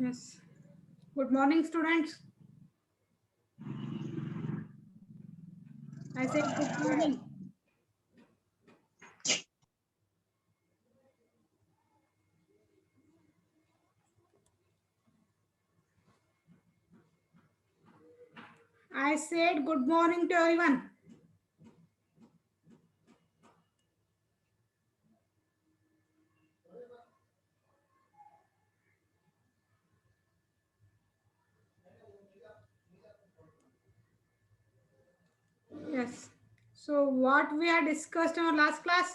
Yes. Good morning, students. I said good morning. I said good morning to everyone. Yes. So, what we had discussed in our last class?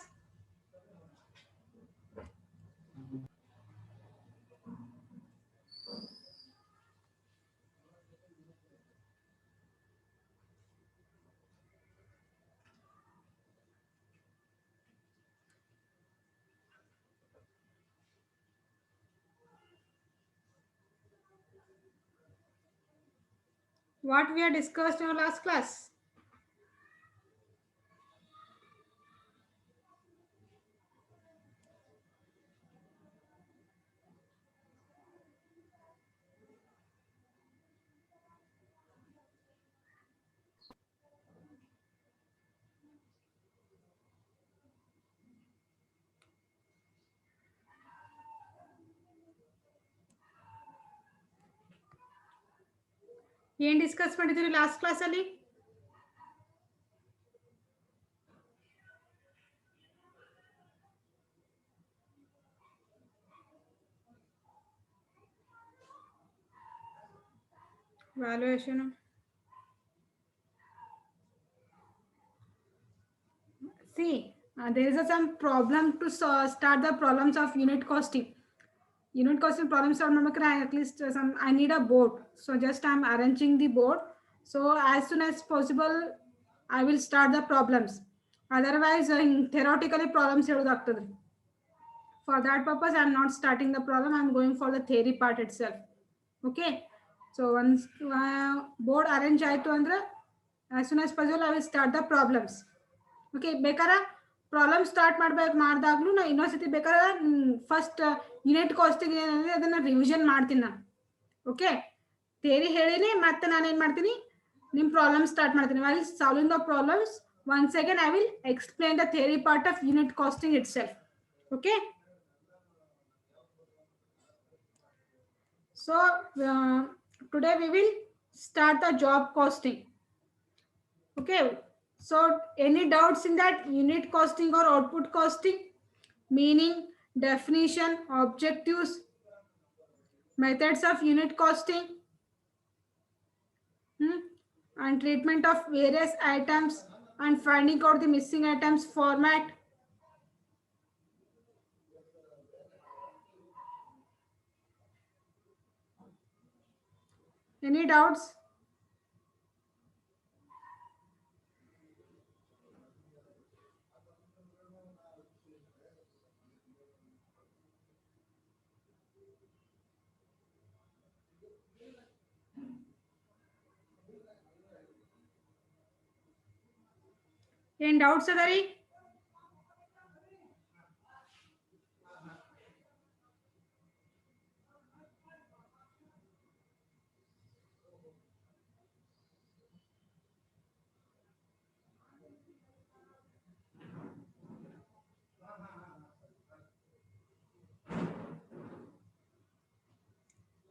What we had discussed in our last class? ಏನು discuss ಮಾಡಿದ್ರಿ last ಕ್ಲಾಸಲ್ಲಿ? Valuation. See, there is some problem to start the problems of unit costing. Unit costing problem solve ಮಾಡ್ಬೇಕಾದ್ರೆ at least some I need a board. So just I'm arranging the board. So as soon as possible, I will start the problems. Otherwise, theoretically problems ಹೇಳೋದಾಗ್ತದೆ. For that purpose, I'm not starting the problem. I'm going for the theory part itself. Okay. So once board arrange ಆಯ್ತು ಅಂದ್ರೆ as soon as possible, I will start the problems. Okay ಬೇಕಾರ problem start ಮಾಡಿದಾಗ್ಲೂ ನಾ ಇನ್ನೊಂದ್ಸತಿ ಬೇಕಾದ್ರೆ first unit casting ಏನಂದ್ರೆ ಅದನ್ನ revision ಮಾಡ್ತೀನಿ ನಾನು. ಓಕೆ ಥಿಯರಿ ಹೇಳಿನಿ ಮತ್ತೆ ನಾನು ಏನು ಮಾಡ್ತೀನಿ ನಿಮ್ಮ ಪ್ರಾಬ್ಲಮ್ ಸ್ಟಾರ್ಟ್ ಮಾಡ್ತೀನಿ. I will solving the problems once again I will explain the theory part of unit costing itself. Okay so today we will start the job costing. Okay, so any doubts in that unit costing or output costing? Meaning, definition, objectives, methods of unit costing, and treatment of various items and finding out the missing items format. Any doubts? Any doubts, Adari?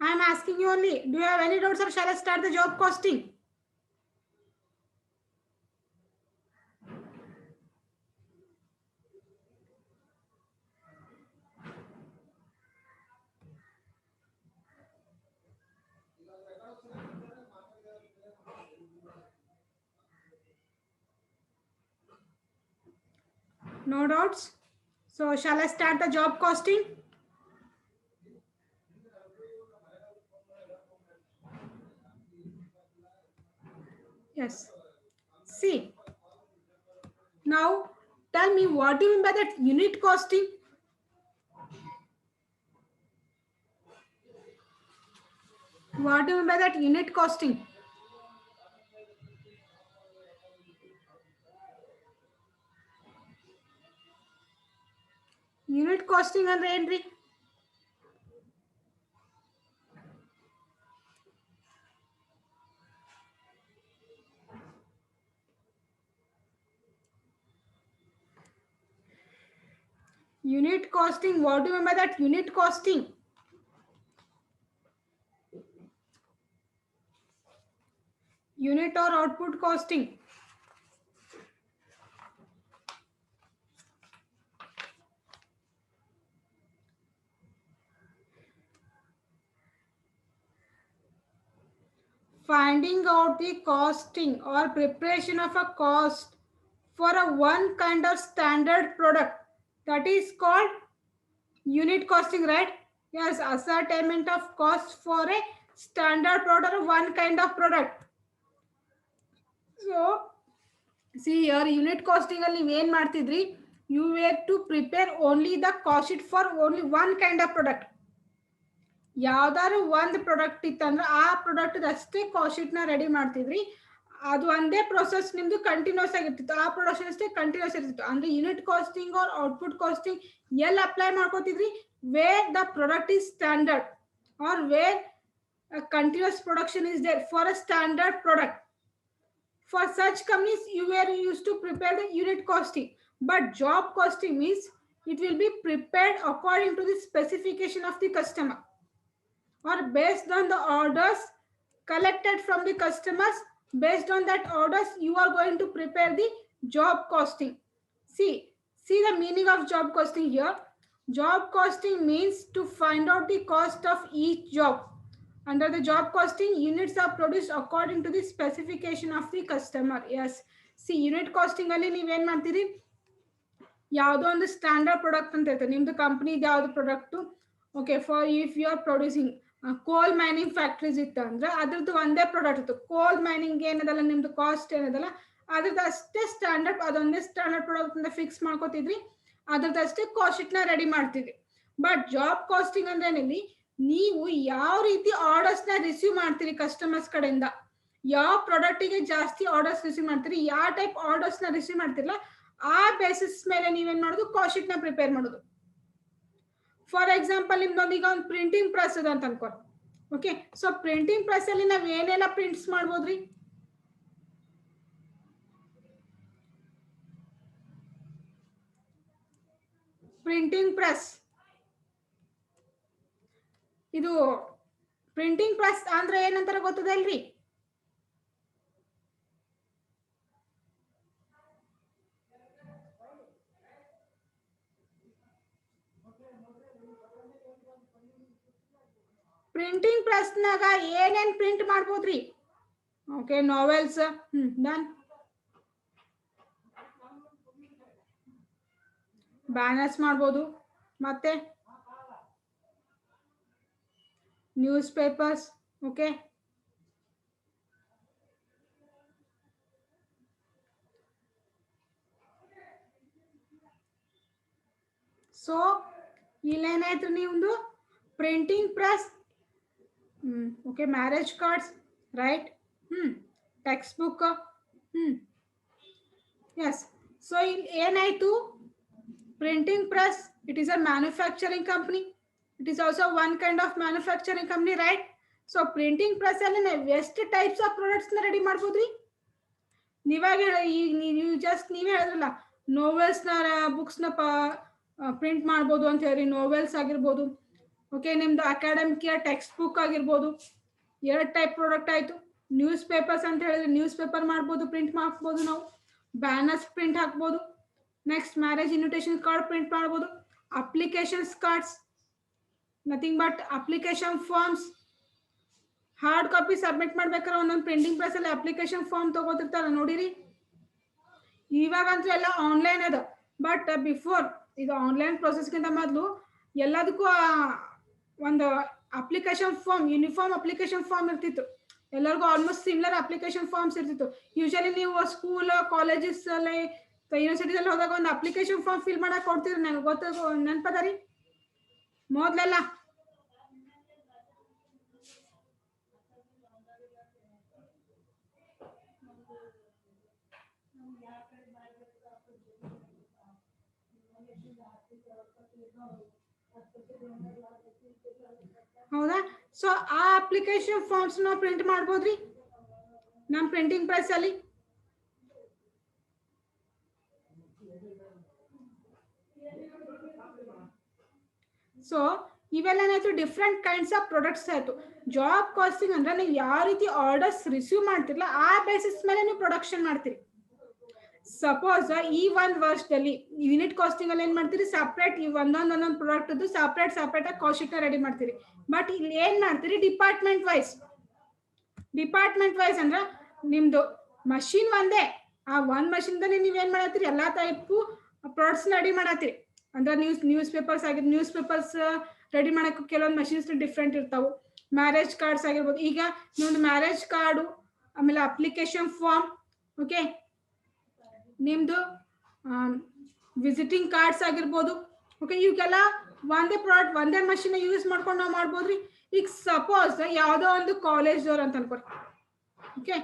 I am asking you only. Do you have any doubts or shall I start the job costing? No doubts. So shall I start the job costing? Yes. See. Now tell me, what do you mean by that unit costing? What do you mean by that unit costing? Unit costing ಅಂದ್ರೆ ಏನ್ರಿ? Unit costing, what do you mean by that? Unit costing. Unit or output costing. Finding out the costing or preparation of a cost for a one kind of standard product, that is called unit costing, right? Yes, ascertainment of cost for a standard product or one kind of product. So see here, unit costing ಅಲ್ಲಿ ನೀವೇನ್ ಮಾಡ್ತಿದ್ರಿ, you were to prepare only the cost sheet for only one kind of product. ಯಾವ್ದಾದ್ರು ಒಂದು product ಇತ್ತಂದ್ರೆ ಆ product ಅಷ್ಟೇ cost sheet ನ ready ಮಾಡ್ತಿದ್ರಿ. ಅದು ಒಂದೇ ಪ್ರೊಸೆಸ್ ನಿಮ್ದು ಕಂಟಿನ್ಯೂಸ್ ಆಗಿರ್ತಿತ್ತು, ಆ ಪ್ರೊಡಕ್ಷನ್ ಅಷ್ಟೇ ಕಂಟಿನ್ಯೂಸ್ ಇರ್ತಿತ್ತು. ಅಂದ್ರೆ unit costing or output costing ಎಲ್ಲಿ ಅಪ್ಲೈ ಮಾಡ್ಕೋತಿದ್ರಿ, where the product is standard or where continuous production is there for a standard product. For such companies, you were used to prepare the unit costing. But job costing means it will be prepared according to the specification of the customer, or based on the orders collected from the customers. Based on that orders, you are going to prepare the job costing. See the meaning of job costing here. Job costing means to find out the cost of each job. Under the job costing, units are produced according to the specification of the customer. Yes, see unit costing ಅಲ್ಲಿ ನೀವೇನ್ ಮಾಡ್ತೀರಿ, ಯಾವುದೋ ಒಂದು standard product ಅಂತ ಇರ್ತದೆ, ನಿಮ್ದು ಕಂಪ್ನಿದು ಯಾವ್ದು product. Okay, for if you are producing coal mining factories ಇತ್ತು ಅಂದ್ರೆ ಅದ್ರದ್ದು ಒಂದೇ ಪ್ರಾಡಕ್ಟ್ ಇತ್ತು. ಕೋಲ್ ಮೈನಿಂಗ್ ಏನದಲ್ಲ ನಿಮ್ದು ಕಾಸ್ಟ್ ಏನದಲ್ಲ ಅದ್ರದ್ದು ಅಷ್ಟೇ ಸ್ಟ್ಯಾಂಡರ್ಡ್, ಅದೊಂದೇ ಸ್ಟ್ಯಾಂಡರ್ಡ್ ಪ್ರಾಡಕ್ಟ್ ಅಂತ ಫಿಕ್ಸ್ ಮಾಡ್ಕೋತಿದ್ರಿ, ಅದ್ರದ್ದು ಅಷ್ಟೇ ಕಾಸ್ಟ್ ಶೀಟ್ ನ ರೆಡಿ ಮಾಡ್ತಿದ್ರಿ. ಬಟ್ ಜಾಬ್ ಕಾಸ್ಟಿಂಗ್ ಅಂದ್ರೆ ಏನಿದೆ, ನೀವು ಯಾವ ರೀತಿ ಆರ್ಡರ್ಸ್ ನ ರಿಸೀವ್ ಮಾಡ್ತೀರಿ ಕಸ್ಟಮರ್ಸ್ ಕಡೆಯಿಂದ, ಯಾವ ಪ್ರಾಡಕ್ಟಿಗೆ ಜಾಸ್ತಿ ಆರ್ಡರ್ಸ್ ರಿಸೀವ್ ಮಾಡ್ತೀರಿ, ಯಾವ ಟೈಪ್ ಆರ್ಡರ್ಸ್ ನ ರಿಸೀವ್ ಮಾಡ್ತಿರಲ್ಲ, ಆ ಬೇಸಿಸ್ ಮೇಲೆ ನೀವೇನ್ ಮಾಡೋದು, ಕಾಸ್ಟ್ ಶೀಟ್ ನ ಪ್ರಿಪೇರ್ ಮಾಡೋದು. ಫಾರ್ ಎಕ್ಸಾಂಪಲ್ ನಿಮ್ದೊಂದು ಈಗ ಒಂದು ಪ್ರಿಂಟಿಂಗ್ ಪ್ರೆಸ್ ಇದೆ ಅಂತ ಅನ್ಕೊಳ್ಳಿ. ಓಕೆ, ಸೊ ಪ್ರಿಂಟಿಂಗ್ ಪ್ರೆಸ್ ಅಲ್ಲಿ ನಾವ್ ಏನೆಲ್ಲ ಪ್ರಿಂಟ್ಸ್ ಮಾಡ್ಬೋದ್ರಿ, ಪ್ರಿಂಟಿಂಗ್ ಪ್ರೆಸ್ ಇದು ಪ್ರಿಂಟಿಂಗ್ ಪ್ರೆಸ್ ಅಂದ್ರೆ ಏನಂತಾರ ಗೊತ್ತದ ಇಲ್ರಿ? ಪ್ರಿಂಟಿಂಗ್ ಪ್ರೆಸ್ ನಾಗ ಏನೇನ್ ಪ್ರಿಂಟ್ ಮಾಡ್ಬೋದ್ರಿ? Okay, novels, done. ಬ್ಯಾನರ್ಸ್ ಮಾಡ್ಬೋದು, ಮತ್ತೆ ನ್ಯೂಸ್ ಪೇಪರ್ಸ್. ಓಕೆ, ಸೊ ಇಲ್ಲೇನಾಯ್ತು ನಿಮ್ದು printing press. Okay, marriage cards, right? Textbook. Yes, so ಇಲ್ಲಿ ಏನಾಯ್ತು, printing press, it is a manufacturing company, it is also one kind of manufacturing company, right? So printing press ಅಲ್ಲಿ ನಾವು ಎಷ್ಟು types of products ನ ready ಮಾಡ್ಬೋದ್ರಿ? ನೀವಾಗ ನೀವು just ನೀವೇ ಹೇಳಿದ್ರಲ್ಲ, ನೋವೆಲ್ಸ್ ನ ಬುಕ್ಸ್ ನ ಪ್ರಿಂಟ್ ಮಾಡ್ಬೋದು ಅಂತ ಹೇಳಿ, ನೋವೆಲ್ಸ್ ಆಗಿರ್ಬೋದು. ಓಕೆ, ನಿಮ್ದು ಅಕಾಡೆಮಿಕ್ ಟೆಕ್ಸ್ಟ್ ಬುಕ್ ಆಗಿರ್ಬೋದು, ಎರಡು ಟೈಪ್ ಪ್ರಾಡಕ್ಟ್ ಆಯ್ತು. ನ್ಯೂಸ್ ಪೇಪರ್ಸ್ ಅಂತ ಹೇಳಿದ್ರೆ ನ್ಯೂಸ್ ಪೇಪರ್ ಮಾಡ್ಬೋದು, ಪ್ರಿಂಟ್ ಮಾಡ್ಬೋದು ನಾವು. ಬ್ಯಾನರ್ಸ್ ಪ್ರಿಂಟ್ ಹಾಕ್ಬೋದು. Next marriage invitation card print ಮಾಡ್ಬೋದು. Applications cards, nothing but application forms. Hard copy submit ಮಾಡ್ಬೇಕಾದ್ರೆ ಒಂದೊಂದು ಪ್ರಿಂಟಿಂಗ್ ಪ್ರೆಸ್ ಅಲ್ಲಿ ಅಪ್ಲಿಕೇಶನ್ ಫಾರ್ಮ್ ತಗೋತಿರ್ತಾರ ನೋಡಿರಿ. ಇವಾಗಂತೂ ಎಲ್ಲ ಆನ್ಲೈನ್ ಅದ, ಬಟ್ ಬಿಫೋರ್ ಇದು ಆನ್ಲೈನ್ ಪ್ರೊಸೆಸ್ಗಿಂತ ಮೊದಲು ಎಲ್ಲದಕ್ಕೂ ಒಂದು application form, uniform application form ಇರ್ತಿತ್ತು. ಎಲ್ಲರಿಗೂ ಆಲ್ಮೋಸ್ಟ್ ಸಿಮಿಲರ್ ಅಪ್ಲಿಕೇಶನ್ ಫಾರ್ಮ್ಸ್ ಇರ್ತಿತ್ತು. ಯೂಶಲಿ ನೀವು ಸ್ಕೂಲ್ ಕಾಲೇಜಸ್ ಅಲ್ಲಿ ಯೂನಿವರ್ಸಿಟೀಸ್ ಅಲ್ಲಿ ಹೋದಾಗ ಒಂದು ಅಪ್ಲಿಕೇಶನ್ ಫಾರ್ಮ್ ಫಿಲ್ ಮಾಡಕ್ ಕೊಡ್ತಿದ್ರು, ನನಗೆ ಗೊತ್ತ ನೆನಪದ ರೀ ಮೊದ್ಲೆಲ್ಲ. ಹೌದಾ? ಸೊ ಆ ಅಪ್ಲಿಕೇಶನ್ ಫಾರ್ಮ್ಸ್ ನಾವು ಪ್ರಿಂಟ್ ಮಾಡ್ಬೋದ್ರಿ ನಮ್ಮ ಪ್ರಿಂಟಿಂಗ್ ಪ್ರೆಸ್ ಅಲ್ಲಿ. ಸೊ ಇವೆಲ್ಲ ಏನಾಯ್ತು, ಡಿಫ್ರೆಂಟ್ ಕೈಂಡ್ಸ್ ಆಫ್ ಪ್ರಾಡಕ್ಟ್ಸ್ ಆಯ್ತು. ಜಾಬ್ ಕಾಸ್ಟಿಂಗ್ ಅಂದ್ರೆ ನೀವು ಯಾವ ರೀತಿ ಆರ್ಡರ್ಸ್ ರಿಸೀವ್ ಮಾಡ್ತಿರಲ್ಲ ಆ ಬೇಸಿಸ್ ಮೇಲೆ ನೀವು ಪ್ರೊಡಕ್ಷನ್ ಮಾಡ್ತೀರಿ. ಸಪೋಸ್ ಈ ಒಂದು ವರ್ಷದಲ್ಲಿ ಯೂನಿಟ್ ಕಾಸ್ಟಿಂಗ್ ಅಲ್ಲಿ ಏನ್ ಮಾಡ್ತೀರಿ, ಸಪ್ರೇಟ್ ಈ ಒಂದೊಂದು ಪ್ರಾಡಕ್ಟ್ ಸಪ್ರೇಟ್ ಆಗಿ ಕಾಸ್ಟ್ ಶೀಟ್ ರೆಡಿ ಮಾಡ್ತೀರಿ. ಬಟ್ ಇಲ್ಲಿ ಏನ್ ಮಾಡ್ತೀರಿ, ಡಿಪಾರ್ಟ್ಮೆಂಟ್ ವೈಸ್ ಅಂದ್ರೆ ನಿಮ್ದು ಮಷಿನ್ ಒಂದೇ, ಆ ಒಂದ್ ಮಷಿನ್ ದಲ್ಲಿ ನೀವೇನ್ ಮಾಡತ್ತೀರಿ, ಎಲ್ಲಾ ಟೈಪ್ ಪ್ರಾಡಕ್ಟ್ಸ್ ರೆಡಿ ಮಾಡತ್ತೀರಿ. ಅಂದ್ರೆ ನ್ಯೂಸ್ ಪೇಪರ್ಸ್ ರೆಡಿ ಮಾಡಕ್ಕೆ ಕೆಲವೊಂದು ಮಷಿನ್ಸ್ ಡಿಫ್ರೆಂಟ್ ಇರ್ತಾವು. ಮ್ಯಾರೇಜ್ ಕಾರ್ಡ್ಸ್ ಆಗಿರ್ಬೋದು, ಈಗ ನಿಮ್ದು ಮ್ಯಾರೇಜ್ ಕಾರ್ಡು, ಆಮೇಲೆ ಅಪ್ಲಿಕೇಶನ್ ಫಾರ್ಮ್, ಓಕೆ, ನಿಮ್ದು ವಿಸಿಟಿಂಗ್ ಕಾರ್ಡ್ಸ್ ಆಗಿರ್ಬೋದು, ಓಕೆ, ಇವಕ್ಕೆಲ್ಲ ಒಂದೇ ಪ್ರಾಡಕ್ಟ್ ಒಂದೇ ಮಷಿನ್ ಯೂಸ್ ಮಾಡ್ಕೊಂಡು ನಾವು ಮಾಡ್ಬೋದ್ರಿ. ಈಗ ಸಪೋಸ್ ಯಾವುದೋ ಒಂದು ಕಾಲೇಜ್ದವ್ರು ಅಂತ ಅನ್ಕೊರಿ, ಓಕೆ,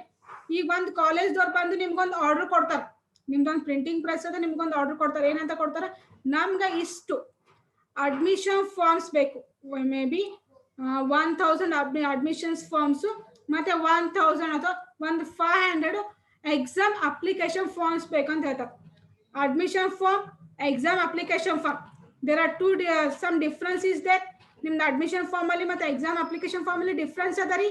ಈಗ ಒಂದು ಕಾಲೇಜ್ದವ್ರು ಬಂದು ನಿಮ್ಗೊಂದು ಆರ್ಡರ್ ಕೊಡ್ತಾರೆ, ನಿಮ್ದೊಂದು ಪ್ರಿಂಟಿಂಗ್ ಪ್ರೆಸ್ ಅದ, ನಿಮ್ಗೊಂದು ಆರ್ಡರ್ ಕೊಡ್ತಾರೆ. ಏನಂತ ಕೊಡ್ತಾರೆ, ನಮ್ಗೆ ಇಷ್ಟು ಅಡ್ಮಿಷನ್ ಫಾರ್ಮ್ಸ್ ಬೇಕು, ಮೇ ಬಿ 1000 ಅಡ್ಮಿಷನ್ಸ್ ಫಾರ್ಮ್ಸ್, ಮತ್ತೆ 1000 ಅಥವಾ 500 ಎಕ್ಸಾಮ್ ಅಪ್ಲಿಕೇಶನ್ ಫಾರ್ಮ್ಸ್ ಬೇಕಂತ ಹೇಳ್ತಾರೆ. Admission form, exam application form, there are two some difference is there. ನಿಮ್ದು ಅಡ್ಮಿಷನ್ ಫಾರ್ಮ್ ಅಲ್ಲಿ ಮತ್ತೆ ಎಕ್ಸಾಮ್ ಅಪ್ಲಿಕೇಶನ್ ಫಾರ್ಮ್ ಅಲ್ಲಿ ಡಿಫ್ರೆನ್ಸ್ ಅದ ರೀ.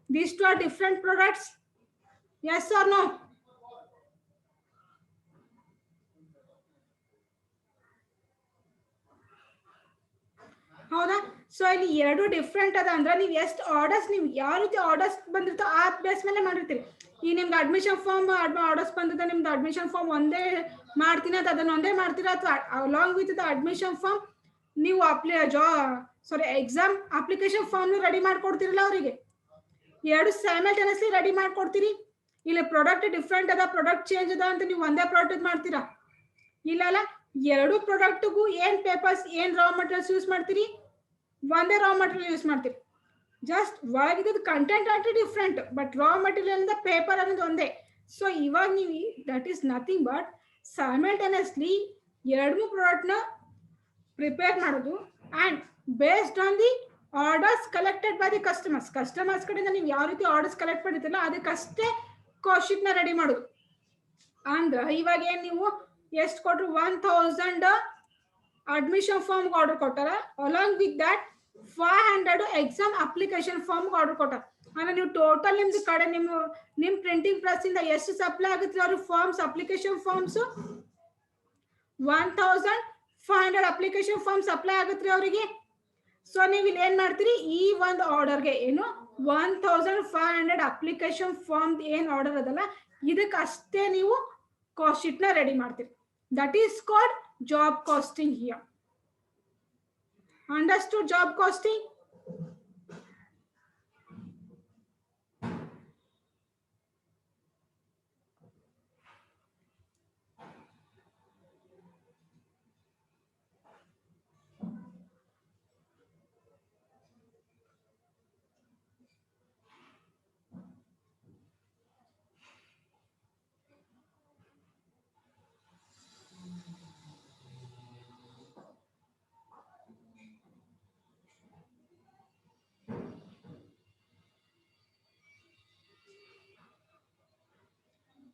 These two are different products, yes or no? ಹೌದಾ? ಸೊ ಇಲ್ಲಿ ಎರಡು ಡಿಫ್ರೆಂಟ್ ಅದ ಅಂದ್ರೆ ನೀವು ಎಷ್ಟು ಆರ್ಡರ್ಸ್, ನೀವು ಯಾವ ರೀತಿ ಆರ್ಡರ್ಸ್ ಬಂದಿರ್ತೋ ಆ ಬೇಸ್ ಮೇಲೆ ಮಾಡಿರ್ತೀರಿ. ಈ ನಿಮ್ದು ಅಡ್ಮಿಷನ್ ಫಾರ್ಮ್ ಆರ್ಡರ್ಸ್ ಬಂದಿದೆ, ನಿಮ್ದು ಅಡ್ಮಿಷನ್ ಫಾರ್ಮ್ ಒಂದೇ ಮಾಡ್ತೀನಿ ಅಂತ ಅದನ್ನ ಒಂದೇ ಮಾಡ್ತೀರಾ, ಅಥವಾ along with the admission form ನೀವು ಎಕ್ಸಾಮ್ ಅಪ್ಲಿಕೇಶನ್ ಫಾರ್ಮ್ ರೆಡಿ ಮಾಡ್ಕೊಡ್ತಿರಲ್ಲ ಅವರಿಗೆ, ಎರಡು ಸೈಮಲ್ಟೇನಿಯಸ್ಲಿ ರೆಡಿ ಮಾಡ್ಕೊಡ್ತೀರಿ. ಇಲ್ಲಿ ಪ್ರಾಡಕ್ಟ್ ಡಿಫ್ರೆಂಟ್ ಅದ, ಪ್ರಾಡಕ್ಟ್ ಚೇಂಜ್ ಅದ ಅಂತ ನೀವು ಒಂದೇ ಪ್ರಾಡಕ್ಟ್ ಮಾಡ್ತೀರಾ? ಇಲ್ಲ, ಎರಡು ಪ್ರಾಡಕ್ಟ್ಗೂ ಏನ್ ಪೇಪರ್ಸ್, ಏನ್ ರಾ ಮಟೀರಿಯಲ್ಸ್ ಯೂಸ್ ಮಾಡ್ತೀರಿ, ಒಂದೇ ರಾ ಮಟೀರಿಯಲ್ ಯೂಸ್ ಮಾಡ್ತೀರಿ. ಜಸ್ಟ್ ಒಳಗಿದ್ದು ಕಂಟೆಂಟ್ ಆಗಿ ಡಿಫ್ರೆಂಟ್, ಬಟ್ ರಾ ಮಟೀರಿಯಲ್ ಇಂದ ಪೇಪರ್ ಅನ್ನೋದು ಒಂದೇ. ಸೊ ಇವಾಗ ನೀವು that is nothing but simultaneously ಎರಡು ಪ್ರಾಡಕ್ಟ್ನ ಪ್ರಿಪೇರ್ ಮಾಡೋದು, and based on the orders collected by the customers ಕಡೆಯಿಂದ ನೀವು ಯಾವ ರೀತಿ ಆರ್ಡರ್ಸ್ ಕಲೆಕ್ಟ್ ಮಾಡಿರ್ತಿಲ್ಲ ಅದಕ್ಕಷ್ಟೇ ಕಾಸ್ಟ್ ಶೀಟ್ ನ ರೆಡಿ ಮಾಡೋದು. ಅಂದ್ರೆ ಇವಾಗ ಏನ್ ನೀವು ಎಷ್ಟು ಕೊಟ್ರು, 1000 ಅಡ್ಮಿಷನ್ ಫಾರ್ಮ್ ಆರ್ಡರ್ ಕೊಟ್ಟಾರ, along with that 500 exam application form order ಕೊಟ್ಟಾರ. ಅಂದ್ರೆ ನೀವು ಟೋಟಲ್ ನಿಮ್ದು ಕಡೆ ನಿಮ್ ಪ್ರಿಂಟಿಂಗ್ ಪ್ರೆಸ್ ಇಂದ ಎಷ್ಟು ಸಪ್ಲೈ ಆಗುತ್ತೆ ಅವ್ರ forms, application forms 1500 application form supply ಆಗುತ್ತೆ ಅವರಿಗೆ. ಸೊ ನೀವು ಇಲ್ಲಿ ಏನ್ ಮಾಡ್ತೀರಿ, ಈ ಒಂದು ಆರ್ಡರ್ಗೆ ಏನು 1500 ಅಪ್ಲಿಕೇಶನ್ ಫಾರ್ಮ್ ಏನ್ ಆರ್ಡರ್ ಅದಲ್ಲ ಇದಕ್ಕೆ ಅಷ್ಟೇ ನೀವು ಕಾಸ್ಟ್ ಶೀಟ್ ನ ರೆಡಿ ಮಾಡ್ತೀರಿ. That is called job costing here. Understood job costing?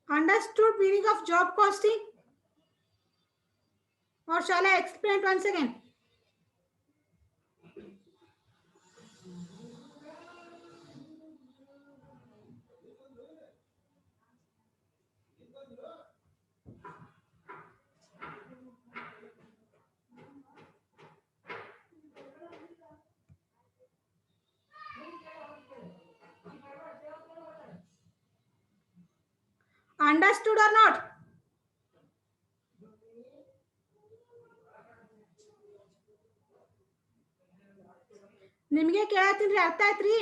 Understood meaning of job costing? Or shall I explain it once again? Understood or not? ನಿಮಗೆ ಕೇಳತ್ತೀನ್ರಿ, ಅರ್ಥ ಆಯ್ತ್ರಿ?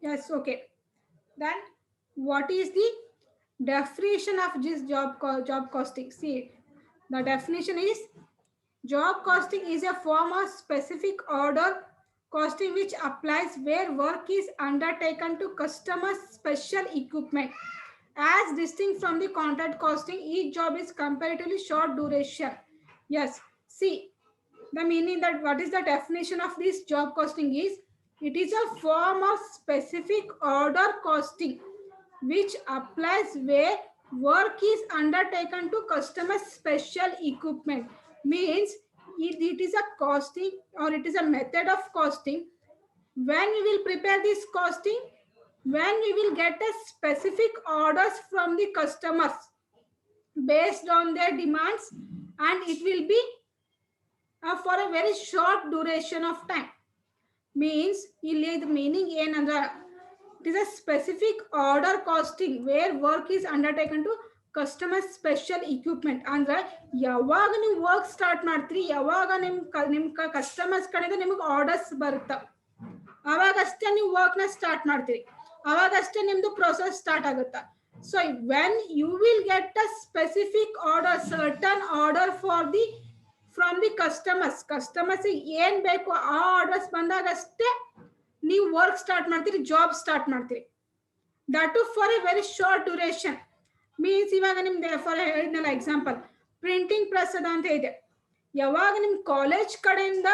Yes, okay. Then what is the definition of this job costing? See, the definition is job costing is a form of specific order costing which applies where work is undertaken to customers' special equipment. As distinct from the contract costing, each job is comparatively short duration. Yes, see, the meaning that what is the definition of this job costing is It is a form of specific order costing which applies where work is undertaken to customer special equipment. Means it is a costing or it is a method of costing. When we will prepare this costing, when we will get a specific orders from the customers based on their demands, and it will be for a very short duration of time. Means ಇಲ್ಲಿ the meaning ಏನಂದ್ರೆ it is a specific order costing where work is undertaken to customer special equipment. ಅಂದ್ರೆ ಯಾವಾಗ ನೀವು work start ಮಾಡ್ತೀರಿ, ಯಾವಾಗ ನಿಮ್ customers ಕಡೆಯಿಂದ ನಿಮಗೆ ಆರ್ಡರ್ಸ್ ಬರುತ್ತೆ, ಅವಾಗಷ್ಟೇ ನೀವು ವರ್ಕ್ ನ ಸ್ಟಾರ್ಟ್ ಮಾಡ್ತೀರಿ, ಅವಾಗಷ್ಟೇ ನಿಮ್ದು ಪ್ರೊಸೆಸ್ ಸ್ಟಾರ್ಟ್ ಆಗುತ್ತೆ. So when you will get a specific order, certain order for the from the customers ಏನ್ ಬೇಕು ಆ ಆರ್ಡರ್ಸ್ ಬಂದಾಗಷ್ಟೇ ನೀವು ವರ್ಕ್ ಸ್ಟಾರ್ಟ್ ಮಾಡ್ತೀರಿ, ಜಾಬ್ ಸ್ಟಾರ್ಟ್ ಮಾಡ್ತೀರಿ. That for a very short duration. Means ಇವಾಗ ನಿಮ್ದು ಫಾರ್ ಹೇಳಿದ್ನಲ್ಲ ಎಕ್ಸಾಂಪಲ್, ಪ್ರಿಂಟಿಂಗ್ ಪ್ರೆಸ್ ಅದ ಅಂತ ಇದೆ, ಯಾವಾಗ ನಿಮ್ ಕಾಲೇಜ್ ಕಡೆಯಿಂದ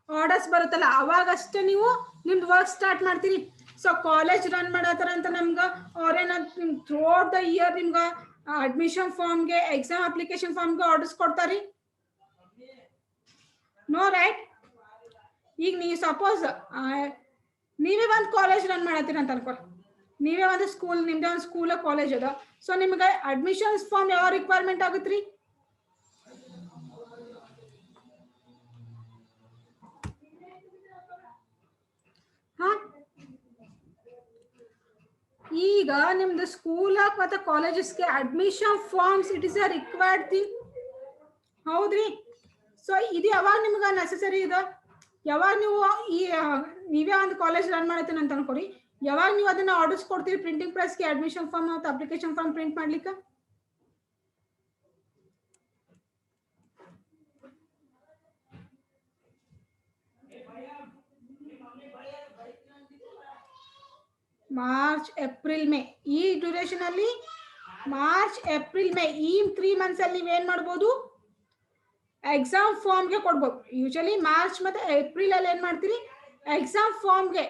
ಆರ್ಡರ್ಸ್ ಬರುತ್ತಲ್ಲ ಅವಾಗಷ್ಟೇ ನೀವು ನಿಮ್ದು ವರ್ಕ್ ಸ್ಟಾರ್ಟ್ ಮಾಡ್ತೀರಿ. ಸೊ ಕಾಲೇಜ್ ರನ್ ಮಾಡತ್ತಾರ ಅಂತ ನಮ್ಗೆ ಅವ್ರೇನ ಥ್ರೂ ಔಟ್ ದ ಇಯರ್ ನಿಮ್ಗೆ ಅಡ್ಮಿಷನ್ ಫಾರ್ಮ್ಗೆ, ಎಕ್ಸಾಮ್ ಅಪ್ಲಿಕೇಶನ್ ಫಾರ್ಮ್ಗೆ ಆರ್ಡರ್ಸ್ ಕೊಡ್ತಾರಿ? No right. ಈಗ ನೀವು ಸಪೋಸ್ ನೀವೇ ಒಂದು ಕಾಲೇಜ್ ರನ್ ಮಾಡತ್ತೀರಿ ಅಂತ ಅನ್ಕೊ, ನೀವೇ ಒಂದು ಸ್ಕೂಲ್, ನಿಮ್ದೇ ಒಂದು ಸ್ಕೂಲ್ ಕಾಲೇಜ್ ಅದ. ಸೊ ನಿಮ್ಗೆ ಅಡ್ಮಿಷನ್ಸ್ ಫಾರ್ಮ್ ಯಾವ ರಿಕ್ವೈರ್ಮೆಂಟ್ ಆಗುತ್ತ್ರಿ? ಈಗ ನಿಮ್ದು ಸ್ಕೂಲ್ ಮತ್ತು ಕಾಲೇಜಸ್ಗೆ admission forms it is a required thing, ಹೌದ್ರಿ? ಸೊ ಇದು ಯಾವಾಗ ನಿಮ್ಗೆ ನೆಸೆಸರಿ ಇದೆ? ಯಾವಾಗ ನೀವು ನೀವೇ ಒಂದು ಕಾಲೇಜ್ ರನ್ ಮಾಡತ್ತೀನಿ ಅಂತ ಅನ್ಕೊಡಿ, ಯಾವಾಗ ನೀವು ಅದನ್ನ ಆರ್ಡರ್ಸ್ ಕೊಡ್ತೀರಿ ಪ್ರಿಂಟಿಂಗ್ ಪ್ರೆಸ್ಗೆ ಅಡ್ಮಿಷನ್ ಫಾರ್ಮ್ ಮತ್ತು ಅಪ್ಲಿಕೇಶನ್ ಫಾರ್ಮ್ ಪ್ರಿಂಟ್ ಮಾಡ್ಲಿಕ್ಕೆ? ಮಾರ್ಚ್, ಏಪ್ರಿಲ್, ಮೇ ಈ ಡ್ಯೂರೇಷನ್ ಅಲ್ಲಿ, ಮಾರ್ಚ್, ಏಪ್ರಿಲ್, ಮೇ ಈ 3 ಮಂತ್ಸ್ ಅಲ್ಲಿ ನೀವೇನ್ ಮಾಡ್ಬೋದು? ಎಕ್ಸಾಮ್ ಫಾರ್ಮ್ಗೆ ಕೊಡ್ಬೋದು. ಯೂಶಲಿ ಮಾರ್ಚ್ ಮತ್ತೆ ಏಪ್ರಿಲ್ ಅಲ್ಲಿ ಏನ್ ಮಾಡ್ತೀರಿ? ಎಕ್ಸಾಮ್ ಫಾರ್ಮ್ಗೆ,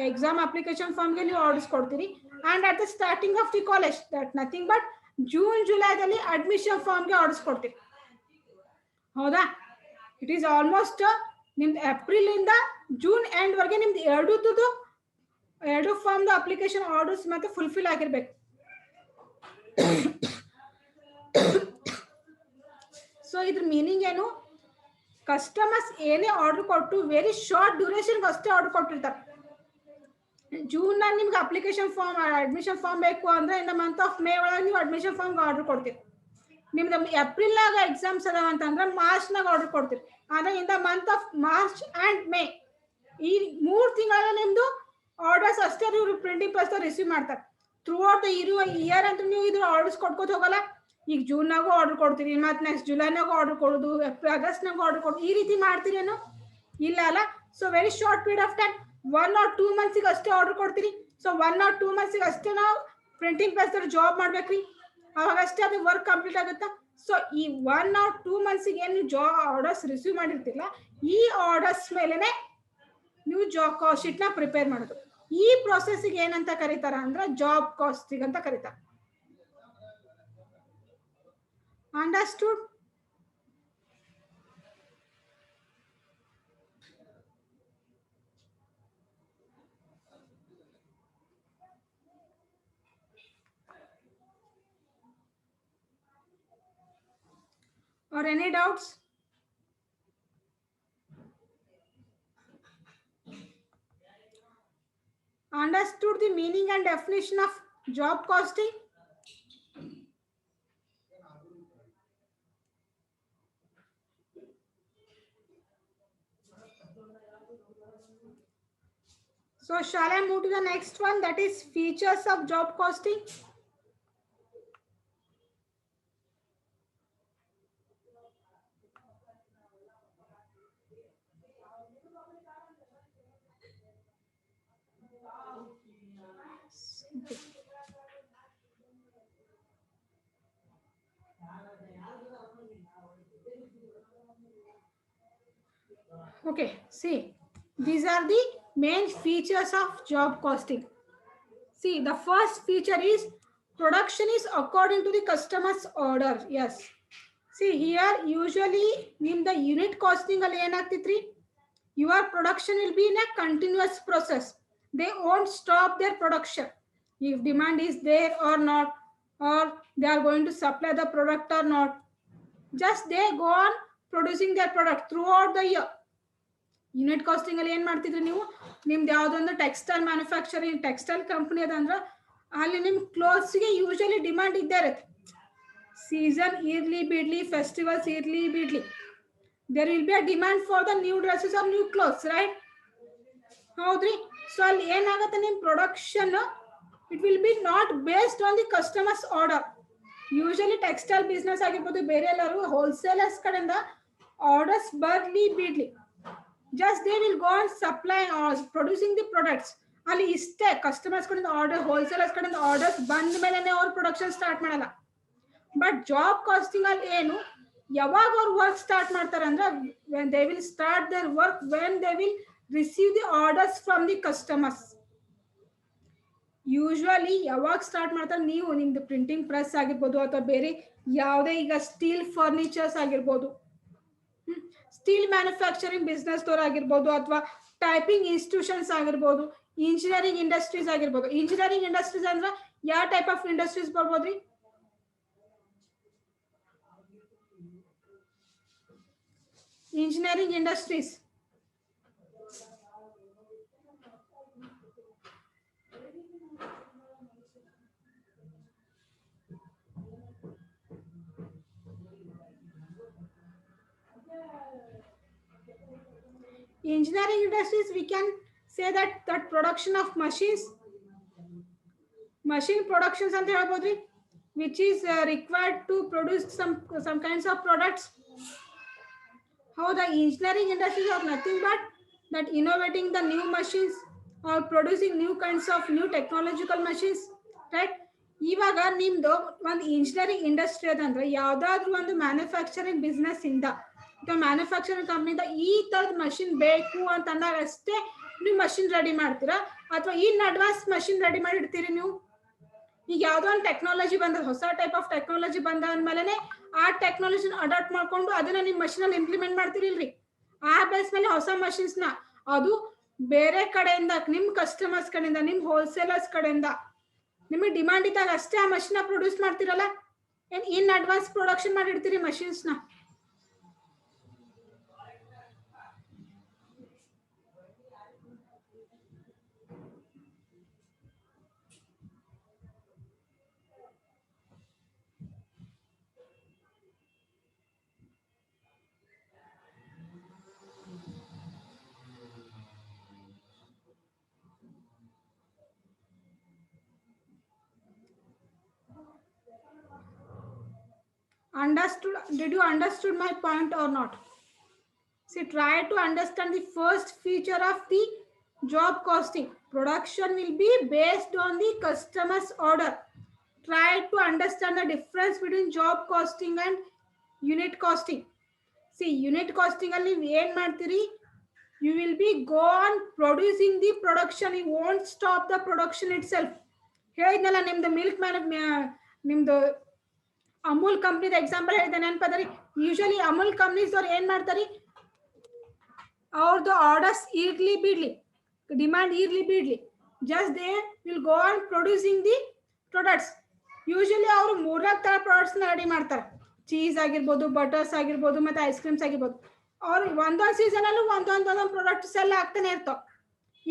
ಎಕ್ಸಾಮ್ ಅಪ್ಲಿಕೇಶನ್ ಫಾರ್ಮ್ಗೆ ನೀವು ಆರ್ಡರ್ಸ್ ಕೊಡ್ತೀರಿ. And at the starting of the college, that nothing but June ಜುಲೈದಲ್ಲಿ ಅಡ್ಮಿಷನ್ ಫಾರ್ಮ್ಗೆ ಆರ್ಡರ್ಸ್ ಕೊಡ್ತೀರಿ, ಹೌದಾ? ಇಟ್ ಈಸ್ ಆಲ್ಮೋಸ್ಟ್ ನಿಮ್ದು ಏಪ್ರಿಲ್ ಇಂದ ಜೂನ್ ಎಂಡ್ ವರೆಗೆ ನಿಮ್ದು ಎರಡು ಫಾರ್ಮ್ದು ಅಪ್ಲಿಕೇಶನ್ ಆರ್ಡರ್ಸ್ ಮತ್ತೆ ಫುಲ್ಫಿಲ್ ಆಗಿರ್ಬೇಕು. ಸೊ ಇದ್ರ ಮೀನಿಂಗ್ ಏನು? ಕಸ್ಟಮರ್ಸ್ ಏನೇ ಆರ್ಡರ್ ಕೊಟ್ಟು ವೆರಿ ಶಾರ್ಟ್ ಡ್ಯೂರೇಷನ್ಗೆ ಅಷ್ಟೇ ಆರ್ಡರ್ ಕೊಟ್ಟಿರ್ತಾರೆ. ಜೂನ್ ನಾಗ ನಿಮ್ಗೆ ಅಪ್ಲಿಕೇಶನ್ ಫಾರ್ಮ್, ಅಡ್ಮಿಷನ್ ಫಾರ್ಮ್ ಬೇಕು ಅಂದ್ರೆ in the month of May ಒಳಗೆ ನೀವು ಅಡ್ಮಿಷನ್ ಫಾರ್ಮ್ಗೆ ಆರ್ಡರ್ ಕೊಡ್ತೀರಿ. ನಿಮ್ದು ಏಪ್ರಿಲ್ನಾಗ ಎಕ್ಸಾಮ್ಸ್ ಅದಾವ ಅಂತಂದ್ರೆ ಮಾರ್ಚ್ನಾಗ ಆರ್ಡರ್ ಕೊಡ್ತೀರಿ. ಆದ್ರೆ in the month of March and May ಈ 3 ತಿಂಗಳ ನಿಮ್ದು ಆರ್ಡರ್ಸ್ ಅಷ್ಟೇ ಇವರು ಪ್ರಿಂಟಿಂಗ್ ಪ್ರೆಸ್ ರಿಸೀವ್ ಮಾಡ್ತಾರೆ. ಥ್ರೂ ಔಟ್ ದ ಇಯರ್ ಅಂತ ನೀವು ಇದ್ರ ಆರ್ಡರ್ಸ್ ಕೊಟ್ಕೋತ ಹೋಗಲ್ಲ. ಈಗ ಜೂನ್ನಾಗೂ ಆರ್ಡರ್ ಕೊಡ್ತೀರಿ, ಮತ್ತೆ ನೆಕ್ಸ್ಟ್ ಜುಲೈನಾಗೂ ಆರ್ಡರ್ ಕೊಡೋದು, ಆಗಸ್ಟ್ನಾಗೂ ಆರ್ಡರ್ ಕೊಡೋದು, ಈ ರೀತಿ ಮಾಡ್ತೀರೇನು? ಇಲ್ಲ ಅಲ್ಲ. So very short period of time, 1 or 2 ಮಂತ್ಸಿಗೆ ಅಷ್ಟೇ ಆರ್ಡರ್ ಕೊಡ್ತೀರಿ. ಸೊ 1 or 2 ಮಂತ್ಸಿಗೆ ಅಷ್ಟೇ ನಾವು ಪ್ರಿಂಟಿಂಗ್ ಪ್ರೆಸ್ ಜಾಬ್ ಮಾಡ್ಬೇಕ್ರಿ, ಅವಾಗಷ್ಟೇ ಅದು ವರ್ಕ್ ಕಂಪ್ಲೀಟ್ ಆಗುತ್ತಾ? ಸೊ ಈ 1 or 2 ಮಂತ್ಸಿಗೆ ಏನು ಜಾಬ್ ಆರ್ಡರ್ಸ್ ರಿಸೀವ್ ಮಾಡಿರ್ತಿಲ್ಲ, ಈ ಆರ್ಡರ್ಸ್ ಮೇಲೆನೆ ನೀವು ಜಾಬ್ ಕಾಸ್ಟ್ ಶೀಟ್ ನ ಪ್ರಿಪೇರ್ ಮಾಡೋದು. ಈ ಪ್ರೊಸೆಸ್ಗೆ ಏನಂತ ಕರೀತಾರ ಅಂದ್ರೆ ಜಾಬ್ ಕಾಸ್ಟಿಂಗ್ ಅಂತ ಕರೀತಾರೆ. Understood? or any doubts? Understood the meaning and definition of job costing? So shall I move to the next one, that is features of job costing? Okay, see, These are the main features of job costing. See, the first feature is production is according to the customer's order. Yes. See here, usually in the unit costing your production will be in a continuous process. They won't stop their production. If demand is there or not, or they are going to supply the product or not, just they go on producing their product throughout the year. Unit costing ಅಲ್ಲಿ ಏನ್ ಮಾಡ್ತಿದ್ರಿ ನೀವು ನಿಮ್ದು ಯಾವ್ದೊಂದು textile manufacturing textile company ಅದಂದ್ರ ಅಲ್ಲಿ ನಿಮ್ ಕ್ಲೋತ್ಸ್ಗೆ usually demand ಇದ್ದೇ ಇರುತ್ತೆ. ಸೀಸನ್ ಇರ್ಲಿ ಬಿಡ್ಲಿ, ಫೆಸ್ಟಿವಲ್ಸ್ ಇರ್ಲಿ ಬಿಡ್ಲಿ, there will be a demand for the new dresses or new clothes, right? ಹೌದ್ರಿ. ಸೊ ಅಲ್ಲಿ ಏನಾಗುತ್ತೆ, ನಿಮ್ production it will be not based on the customers order. Usually textile business ಆಗಿರ್ಬೋದು, ಬೇರೆ ಎಲ್ಲರೂ ಹೋಲ್ಸೇಲರ್ಸ್ ಕಡೆಯಿಂದ ಆರ್ಡರ್ಸ್ ಬರ್ಲಿ ಬಿಡ್ಲಿ, just they will go and supply or producing the products. ಅಲ್ಲಿ ಇಷ್ಟೇ ಕಸ್ಟಮರ್ಸ್ ಕಡೆಯಿಂದ ಆರ್ಡರ್, ಹೋಲ್ಸೇಲರ್ಸ್ ಕಡೆಯಿಂದ ಆರ್ಡರ್ಸ್ ಬಂದ ಮೇಲೆನೆ ಅವ್ರು ಪ್ರೊಡಕ್ಷನ್ ಸ್ಟಾರ್ಟ್ ಮಾಡಲ್ಲ. ಬಟ್ ಜಾಬ್ ಕಾಸ್ಟಿಂಗ್ ಅಲ್ಲಿ ಏನು, ಯಾವಾಗ ಅವ್ರು ವರ್ಕ್ ಸ್ಟಾರ್ಟ್ ಮಾಡ್ತಾರೆ ಅಂದ್ರೆ when they will start their work when they will receive the orders from the customers. Usually ಯಾವಾಗ ಸ್ಟಾರ್ಟ್ ಮಾಡ್ತಾರೆ, ನೀವು ನಿಮ್ದು ಪ್ರಿಂಟಿಂಗ್ ಪ್ರೆಸ್ ಆಗಿರ್ಬೋದು ಅಥವಾ ಬೇರೆ ಯಾವುದೇ ಈಗ ಸ್ಟೀಲ್ ಫರ್ನಿಚರ್ಸ್ ಆಗಿರ್ಬೋದು, ಸ್ಟೀಲ್ ಮ್ಯಾನುಫ್ಯಾಕ್ಚರಿಂಗ್ ಬಿಸ್ನೆಸ್ ದವ್ರು ಆಗಿರ್ಬೋದು, ಅಥವಾ ಟೈಪಿಂಗ್ ಇನ್ಸ್ಟಿಟ್ಯೂಷನ್ಸ್ ಆಗಿರ್ಬೋದು, ಇಂಜಿನಿಯರಿಂಗ್ ಇಂಡಸ್ಟ್ರೀಸ್ ಆಗಿರ್ಬೋದು. ಇಂಜಿನಿಯರಿಂಗ್ ಇಂಡಸ್ಟ್ರೀಸ್ ಅಂದ್ರೆ ಯಾವ ಟೈಪ್ ಆಫ್ ಇಂಡಸ್ಟ್ರೀಸ್ ಬರ್ಬೋದ್ರಿ? Engineering industries engineering industries, we can say that production of machine productions ಅಂತ ಹೇಳ್ಬೋದ್ರಿ, which is required to produce some kinds of products. How the engineering industries are nothing but that innovating the new machines or producing new kinds of new technological machines, right? ಇವಾಗ ನಿಮ್ದು ಒಂದು engineering industry ಅದಂದ್ರೆ ಯಾವ್ದಾದ್ರು ಒಂದು manufacturing business ಇಂದ ಅಥವಾ manufacturing ಕಂಪ್ನಿಯಿಂದ ಈ ತರದ ಮಷಿನ್ ಬೇಕು ಅಂತ ಅಂದಾಗ ಅಷ್ಟೇ ನೀವು ಮಷಿನ್ ರೆಡಿ ಮಾಡ್ತೀರಾ, ಅಥವಾ ಇನ್ ಅಡ್ವಾನ್ಸ್ ಮಷಿನ್ ರೆಡಿ ಮಾಡಿ ಇಡ್ತೀರಿ ನೀವು. ಈಗ ಯಾವ್ದೋ ಒಂದು ಟೆಕ್ನಾಲಜಿ ಬಂದ, ಹೊಸ ಟೈಪ್ ಆಫ್ ಟೆಕ್ನಾಲಜಿ ಬಂದ ಅಂದ್ಮೇಲೆ ಆ ಟೆಕ್ನಾಲಜಿನ ಅಡಾಪ್ಟ್ ಮಾಡ್ಕೊಂಡು ಅದನ್ನ ನಿಮ್ ಮಷಿನ್ ಅಲ್ಲಿ ಇಂಪ್ಲಿಮೆಂಟ್ ಮಾಡ್ತಿರಿಲ್ರಿ. ಆ ಬೇಸ್ ಮೇಲೆ ಹೊಸ ಮಷಿನ್ಸ್ ನ ಅದು ಬೇರೆ ಕಡೆಯಿಂದ, ನಿಮ್ ಕಸ್ಟಮರ್ಸ್ ಕಡೆಯಿಂದ, ನಿಮ್ ಹೋಲ್ಸೇಲರ್ಸ್ ಕಡೆಯಿಂದ ನಿಮಗೆ ಡಿಮಾಂಡ್ ಇದ್ದಾಗ ಅಷ್ಟೇ ಆ ಮಷಿನ್ ಪ್ರೊಡ್ಯೂಸ್ ಮಾಡ್ತಿರಲ್ಲ, ಏನ್ ಇನ್ ಅಡ್ವಾನ್ಸ್ ಪ್ರೊಡಕ್ಷನ್ ಮಾಡಿರ್ತೀರಿ ಮಷಿನ್ಸ್ ನ. Understood? Did you understood my point or not? See, try to understand the first feature of the job costing. Production will be based on the customer's order. Try to understand the difference between job costing and unit costing. See, unit costing alli ಏನು ಮಾಡ್ತೀರಿ, you will be go on producing the production. You won't stop the production itself. ಹೇಳಿದ್ನಲ್ಲ ನಿಮ್ದು milk ನಿಮ್ದು Amul ಕಂಪ್ನಿದ example ಹೇಳಿದೆ ನೆನಪದರಿ. Usually Amul companies ಅವ್ರು ಏನ್ ಮಾಡ್ತಾರಿ, ಅವ್ರದ್ದು ಆರ್ಡರ್ಸ್ ಇರ್ಲಿ ಬಿಡ್ಲಿ, ಡಿಮಾಂಡ್ ಇರ್ಲಿ ಬಿಡ್ಲಿ, just they will go on producing the products. Usually ಅವರು 3-4 ತರ ಪ್ರಾಡಕ್ಟ್ಸ್ ನ ರೆಡಿ ಮಾಡ್ತಾರೆ. ಚೀಸ್ ಆಗಿರ್ಬೋದು, ಬಟರ್ಸ್ ಆಗಿರ್ಬೋದು, ಮತ್ತೆ ಐಸ್ ಕ್ರೀಮ್ಸ್ ಆಗಿರ್ಬೋದು. ಅವ್ರು ಒಂದೊಂದು ಸೀಸನ್ ಅಲ್ಲೂ ಒಂದೊಂದು ಪ್ರಾಡಕ್ಟ್ ಸೆಲ್ ಆಗ್ತಾನೆ ಇರ್ತಾವ.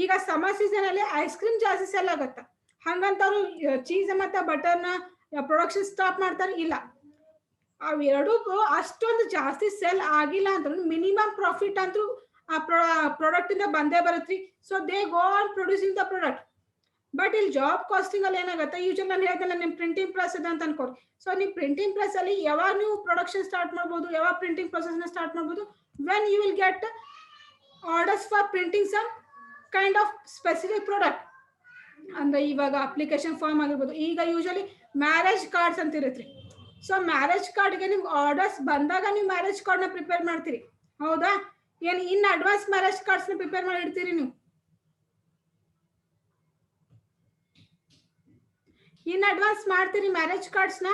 ಈಗ ಸಮ್ಮರ್ ಸೀಸನ್ ಅಲ್ಲಿ ಐಸ್ ಕ್ರೀಮ್ ಜಾಸ್ತಿ ಸೆಲ್ ಆಗತ್ತ, ಹಂಗಂತ ಅವರು ಚೀಸ್ ಮತ್ತೆ ಬಟರ್ನ ಪ್ರೊಡಕ್ಷನ್ ಸ್ಟಾಪ್ ಮಾಡ್ತಾರೆ ಇಲ್ಲ. ಅವೆರಡೂ ಅಷ್ಟೊಂದು ಜಾಸ್ತಿ ಸೆಲ್ ಆಗಿಲ್ಲ ಅಂತಂದ್ರೆ ಮಿನಿಮಮ್ ಪ್ರಾಫಿಟ್ ಅಂತೂ ಆ ಪ್ರಾಡಕ್ಟ್ ಇಂದ ಬಂದೇ ಬರುತ್ತ್ರಿ. So they go on producing the product. But ಇಲ್ಲಿ ಜಾಬ್ ಕಾಸ್ಟಿಂಗ್ ಅಲ್ಲಿ ಏನಾಗುತ್ತೆ, ಯೂಶಲಿ ನಾನು ಹೇಳ್ದಲ್ಲ ನಿಮ್ ಪ್ರಿಂಟಿಂಗ್ ಪ್ರೆಸ್ ಇದೆ ಅಂತ ಅನ್ಕೋರಿ. ಸೊ ನಿಮ್ ಪ್ರಿಂಟಿಂಗ್ ಪ್ರೆಸ್ ಅಲ್ಲಿ ಯಾವಾಗ ನೀವು ಪ್ರೊಡಕ್ಷನ್ ಸ್ಟಾರ್ಟ್ ಮಾಡ್ಬೋದು, ಯಾವಾಗ ಪ್ರಿಂಟಿಂಗ್ ಪ್ರೊಸೆಸ್ ನ ಸ್ಟಾರ್ಟ್ ಮಾಡ್ಬೋದು, when you will get orders for printing some kind of specific product. ಅಂದ್ರೆ ಇವಾಗ ಅಪ್ಲಿಕೇಶನ್ ಫಾರ್ಮ್ ಆಗಿರ್ಬೋದು, ಈಗ ಯೂಶಲಿ ಮ್ಯಾರೇಜ್ ಕಾರ್ಡ್ಸ್ ಅಂತ ಇರುತ್ತೆ. ಸೊ ಮ್ಯಾರೇಜ್ ಕಾರ್ಡ್ಗೆ ನಿಮ್ಗೆ ಆರ್ಡರ್ಸ್ ಬಂದಾಗ ನೀವು ಮ್ಯಾರೇಜ್ ಕಾರ್ಡ್ ನ ಪ್ರಿಪೇರ್ ಮಾಡ್ತೀರಿ, ಹೌದಾ? ಏನು ಇನ್ ಅಡ್ವಾನ್ಸ್ ಮ್ಯಾರೇಜ್ ಕಾರ್ಡ್ಸ್ ನ ಪ್ರಿಪೇರ್ ಮಾಡಿ ಇಡ್ತೀರಿ ನೀವು? ಇನ್ ಅಡ್ವಾನ್ಸ್ ಮಾಡ್ತೀರಿ ಮ್ಯಾರೇಜ್ ಕಾರ್ಡ್ಸ್ ನ?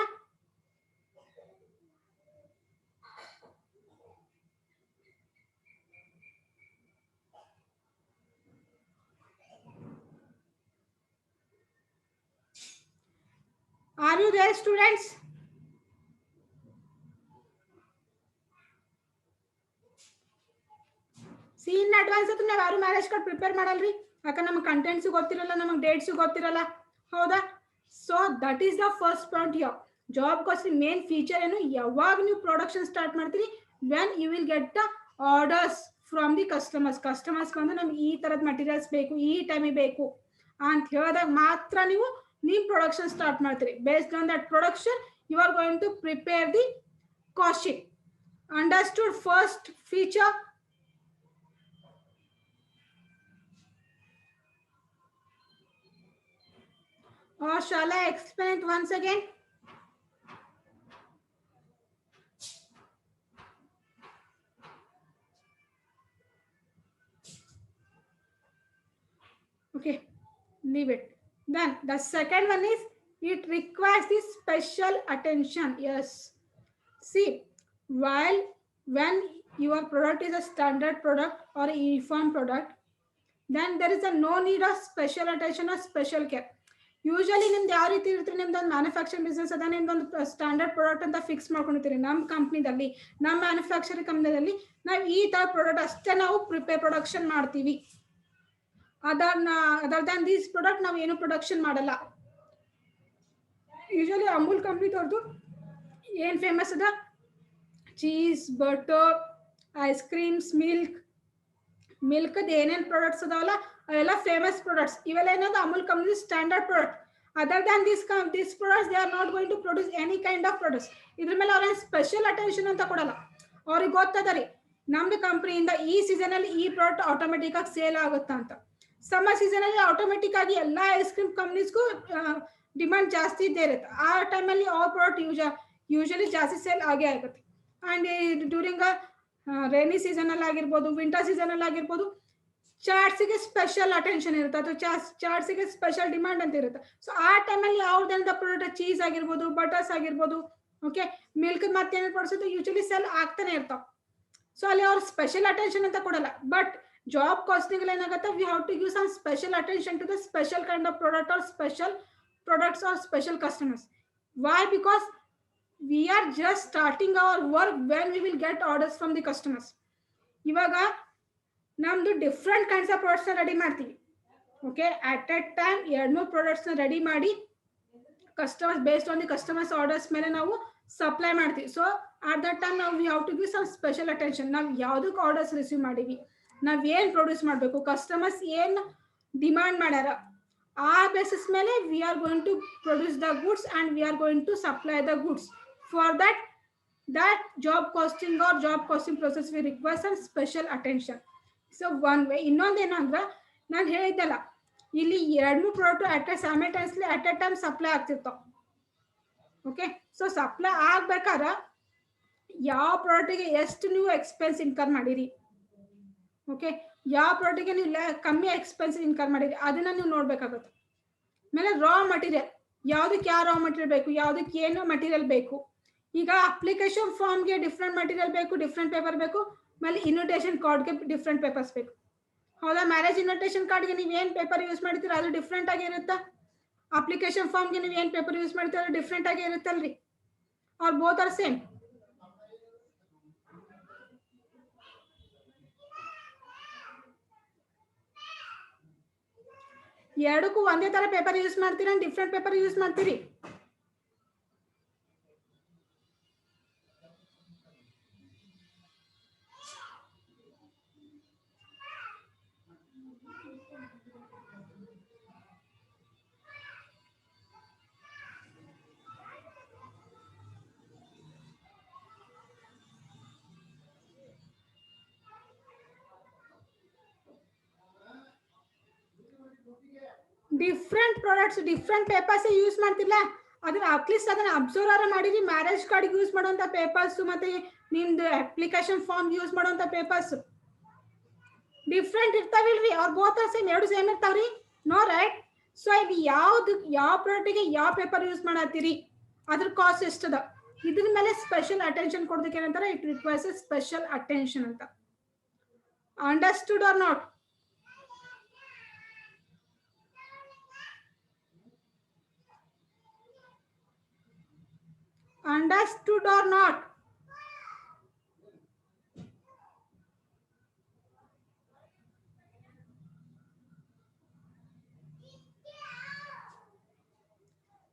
Are you there, students? C in advance ಅಂತ ನಾವು ಯಾರು ಮ್ಯಾರೇಜ್ ಕಾರ್ಡ್ ಪ್ರಿಪೇರ್ ಮಾಡಲ್ರಿ, ಯಾಕಂದ್ರೆ ನಮ್ಗೆ ಕಂಟೆಂಟ್ಸ್ ಗೊತ್ತಿರಲ್ಲ, ನಮಗೆ ಡೇಟ್ಸ್ ಗೊತ್ತಿರಲ್ಲ, ಹೌದಾ? So that is the first point here. Job costing main feature ಏನು, ಯಾವಾಗ ನೀವು ಪ್ರೊಡಕ್ಷನ್ ಸ್ಟಾರ್ಟ್ ಮಾಡ್ತೀರಿ, when you will get the orders from the customers ಬಂದು ನಮ್ಗೆ ಈ ತರದ ಮಟೀರಿಯಲ್ಸ್ ಬೇಕು, ಈ ಟೈಮಿಗೆ ಬೇಕು ಅಂತ ಹೇಳಿದಾಗ ಮಾತ್ರ ನೀವು ಪ್ರೊಡಕ್ಷನ್ ಸ್ಟಾರ್ಟ್ ಮಾಡ್ತೀರಿ. Based on that production you are going to prepare the costing. Understood first feature? Or shall I explain it once again? Okay, leave it. Then the second one is it requires this special attention. Yes. See, when your product is a standard product or a uniform product, then there is a no need of special attention or special care. Usually ನಿಮ್ದು ಯಾವ ರೀತಿ ಇರ್ತೀರಿ, ನಿಮ್ದೊಂದು manufacturing business ಅದ, ನಿಮ್ದೊಂದು standard product ಅಂತ fix ಮಾಡ್ಕೊಂಡಿರ್ತೀರಿ. ನಮ್ಮ ಕಂಪ್ನಿದಲ್ಲಿ, ನಮ್ಮ manufacturing ಕಂಪ್ನಿದಲ್ಲಿ ನಾವು ಈ ತರ ಪ್ರಾಡಕ್ಟ್ ಅಷ್ಟೇ ನಾವು ಪ್ರೊಡಕ್ಷನ್ ಮಾಡ್ತೀವಿ. ಅದರ್ ದ್ಯಾನ್ ದೀಸ್ ಪ್ರಾಡಕ್ಟ್ ನಾವು ಏನು ಪ್ರೊಡಕ್ಷನ್ ಮಾಡಲ್ಲ. ಯೂಶಲಿ ಅಮೂಲ್ ಕಂಪ್ನಿದವ್ರದ್ದು ಏನ್ ಫೇಮಸ್ ಅದ, ಚೀಸ್, ಬಟರ್, ಐಸ್ ಕ್ರೀಮ್ಸ್, ಮಿಲ್ಕ್ದ ಏನೇನು ಪ್ರಾಡಕ್ಟ್ಸ್ ಅದಾವಲ್ಲ ಅವೆಲ್ಲ ಫೇಮಸ್ ಪ್ರಾಡಕ್ಟ್ಸ್. ಇವೆಲ್ಲ ಏನದು Amul company standard product. Other than this products they are not going to produce any kind of products. ಇದ್ರ ಮೇಲೆ ಅವ್ರೇನು ಸ್ಪೆಷಲ್ ಅಟೆನ್ಷನ್ ಅಂತ ಕೊಡಲ್ಲ. ಅವ್ರಿಗೆ ಗೊತ್ತದ ರೀ ನಮ್ದು ಕಂಪ್ನಿಯಿಂದ ಈ ಸೀಸನ್ ಅಲ್ಲಿ ಈ ಪ್ರಾಡಕ್ಟ್ ಆಟೋಮೆಟಿಕ್ ಆಗಿ ಸೇಲ್ ಆಗುತ್ತಾ ಅಂತ. ಸಮ್ಮರ್ ಸೀಸನ್ ಅಲ್ಲಿ ಆಟೋಮೆಟಿಕ್ ಆಗಿ ಎಲ್ಲಾ ಐಸ್ ಕ್ರೀಮ್ ಕಂಪ್ನೀಸ್ಗೂ ಡಿಮಾಂಡ್ ಜಾಸ್ತಿ ಇದ್ದೇ ಇರುತ್ತೆ. ಆ ಟೈಮಲ್ಲಿ ಅವ್ರ ಪ್ರಾಡಕ್ಟ್ ಯೂಶಲಿ ಜಾಸ್ತಿ ಸೇಲ್ ಆಗೇ ಆಗುತ್ತೆ. ಅಂಡ್ ಡ್ಯೂರಿಂಗ್ ರೈನಿ ಸೀಸನ್ ಅಲ್ಲಿ ಆಗಿರ್ಬೋದು, ವಿಂಟರ್ ಸೀಸನ್ ಅಲ್ಲಿ ಆಗಿರ್ಬೋದು, ಚಾಟ್ಸ್ಗೆ ಸ್ಪೆಷಲ್ ಅಟೆನ್ಷನ್ ಇರುತ್ತೆ, ಅಥವಾ ಚಾಟ್ಸ್ಗೆ ಸ್ಪೆಷಲ್ ಡಿಮಾಂಡ್ ಅಂತ ಇರುತ್ತೆ. ಸೊ ಆ ಟೈಮಲ್ಲಿ ಅವ್ರದ್ದು ಪ್ರಾಡಕ್ಟ್ ಚೀಸ್ ಆಗಿರ್ಬೋದು, ಬಟರ್ಸ್ ಆಗಿರ್ಬೋದು, ಓಕೆ, ಮಿಲ್ಕ್ ಮತ್ತೇನು ಪ್ರಾಡಕ್ಟ್ಸ್ ಯೂಶಲಿ ಸೆಲ್ ಆಗ್ತಾನೆ ಇರ್ತಾವೆ. ಸೊ ಅಲ್ಲಿ ಅವ್ರು ಸ್ಪೆಷಲ್ ಅಟೆನ್ಷನ್ ಅಂತ ಕೊಡಲ್ಲ. ಬಟ್ ಜಾಬ್ ಕಾಸ್ಟಿಂಗ್ ಏನಾಗುತ್ತೆ, we have to give some special attention to the special kind of product or special products or special customers. Why? Because we are just starting our work when we will get orders from the customers. ಇವಾಗ ನಮ್ದು different kinds of products ready ಮಾಡ್ತೀವಿ. Okay, at a time 2-3 products ready ಮಾಡಿ customers based on the customers orders ಮೇಲೆ ನಾವು supply ಮಾಡ್ತೀವಿ. So at that time ನಾವು we have to give some special attention. ನಾವು ಯಾವುದಕ್ಕೆ ಆರ್ಡರ್ಸ್ ರಿಸೀವ್ ಮಾಡೀವಿ, ನಾವು ಏನು ಪ್ರೊಡ್ಯೂಸ್ ಮಾಡಬೇಕು, ಕಸ್ಟಮರ್ಸ್ ಏನು ಡಿಮಾಂಡ್ ಮಾಡ್ಯಾರ, ಆ ಬೇಸಿಸ್ ಮೇಲೆ we are going to produce the goods and we are going to supply the goods. For that job costing or job costing process we require some special attention. So one way. ಇನ್ನೊಂದೇನಂದ್ರೆ ನಾನು ಹೇಳಿದ್ದಲ್ಲ, ಇಲ್ಲಿ 2-3 product simultaneously at a time supply ಆಗ್ತಿರ್ತಾವ. Okay, so supply ಆಗ್ಬೇಕಾದ್ರೆ ಯಾವ ಪ್ರಾಡಕ್ಟಿಗೆ ಎಷ್ಟು ನೀವು expense incur ಮಾಡಿರಿ, ಓಕೆ, ಯಾವ ಪ್ರಾಡಕ್ಟಿಗೆ ನೀವು ಕಮ್ಮಿ ಎಕ್ಸ್ಪೆನ್ಸ್ ಇನ್ಕರ್ ಮಾಡಿರಿ ಅದನ್ನ ನೀವು ನೋಡ್ಬೇಕಾಗುತ್ತೆ. ಆಮೇಲೆ ರಾ ಮಟೀರಿಯಲ್, ಯಾವುದಕ್ಕೆ ಯಾವ ರಾ ಮಟೀರಿಯಲ್ ಬೇಕು, ಯಾವುದಕ್ಕೆ ಏನು ಮಟೀರಿಯಲ್ ಬೇಕು. ಈಗ ಅಪ್ಲಿಕೇಶನ್ ಫಾರ್ಮ್ಗೆ ಡಿಫ್ರೆಂಟ್ ಮಟೀರಿಯಲ್ ಬೇಕು, ಡಿಫ್ರೆಂಟ್ ಪೇಪರ್ ಬೇಕು. ಆಮೇಲೆ ಇನ್ವಿಟೇಷನ್ ಕಾರ್ಡ್ಗೆ ಡಿಫ್ರೆಂಟ್ ಪೇಪರ್ಸ್ ಬೇಕು, ಹೌದಾ? ಮ್ಯಾರೇಜ್ ಇನ್ವಿಟೇಷನ್ ಕಾರ್ಡ್ಗೆ ನೀವು ಏನು ಪೇಪರ್ ಯೂಸ್ ಮಾಡ್ತೀರಾ ಅದು ಡಿಫ್ರೆಂಟ್ ಆಗಿ ಇರುತ್ತಾ? ಅಪ್ಲಿಕೇಶನ್ ಫಾರ್ಮ್ಗೆ ನೀವು ಏನು ಪೇಪರ್ ಯೂಸ್ ಮಾಡ್ತೀರಾ ಅದು ಡಿಫ್ರೆಂಟ್ ಆಗಿ ಇರುತ್ತಲ್ರಿ? Or both are same? ಎರಡಕ್ಕೂ ಒಂದೇ ತರ ಪೇಪರ್ ಯೂಸ್ ಮಾಡ್ತೀರಾ, ಡಿಫ್ರೆಂಟ್ ಪೇಪರ್ ಯೂಸ್ ಮಾಡ್ತೀರಿ? Different products different papers use ಮಾಡ್ತಿಲ್ಲ. ಅದನ್ನ ಅಟ್ಲೀಸ್ಟ್ ಅದನ್ನ ಅಬ್ಸರ್ವ್ ಮಾಡಿರಿ. ಮ್ಯಾರೇಜ್ ಕಾರ್ಡ್ ಯೂಸ್ ಮಾಡುವಂತ ಪೇಪರ್ಸ್ ಮತ್ತೆ ನಿಮ್ದು ಅಪ್ಲಿಕೇಶನ್ ಫಾರ್ಮ್ ಯೂಸ್ ಮಾಡುವಂತ ಪೇಪರ್ಸ್ ಡಿಫ್ರೆಂಟ್ ಇರ್ತಾವಿಲ್ರಿ ಅವ್ರು ಬೋತ್ ಆರ್ ಸೇಮ್ ಎರಡು ಸೇಮ್ ಇರ್ತಾವ್ರಿ ನೋ ರೈಟ್ ಸೊ ಇಲ್ಲಿ ಯಾವ ಪ್ರಾಡಕ್ಟಿಗೆ ಯಾವ ಪೇಪರ್ ಯೂಸ್ ಮಾಡತ್ತೀರಿ ಅದ್ರ ಕಾಸ್ಟ್ ಎಷ್ಟದ ಇದ್ರ ಮೇಲೆ ಸ್ಪೆಷಲ್ ಅಟೆನ್ಷನ್ ಕೊಡೋದಕ್ಕೆ ಏನಂತಾರೆ it requires a special attention ಅಂತ understood or not understood or not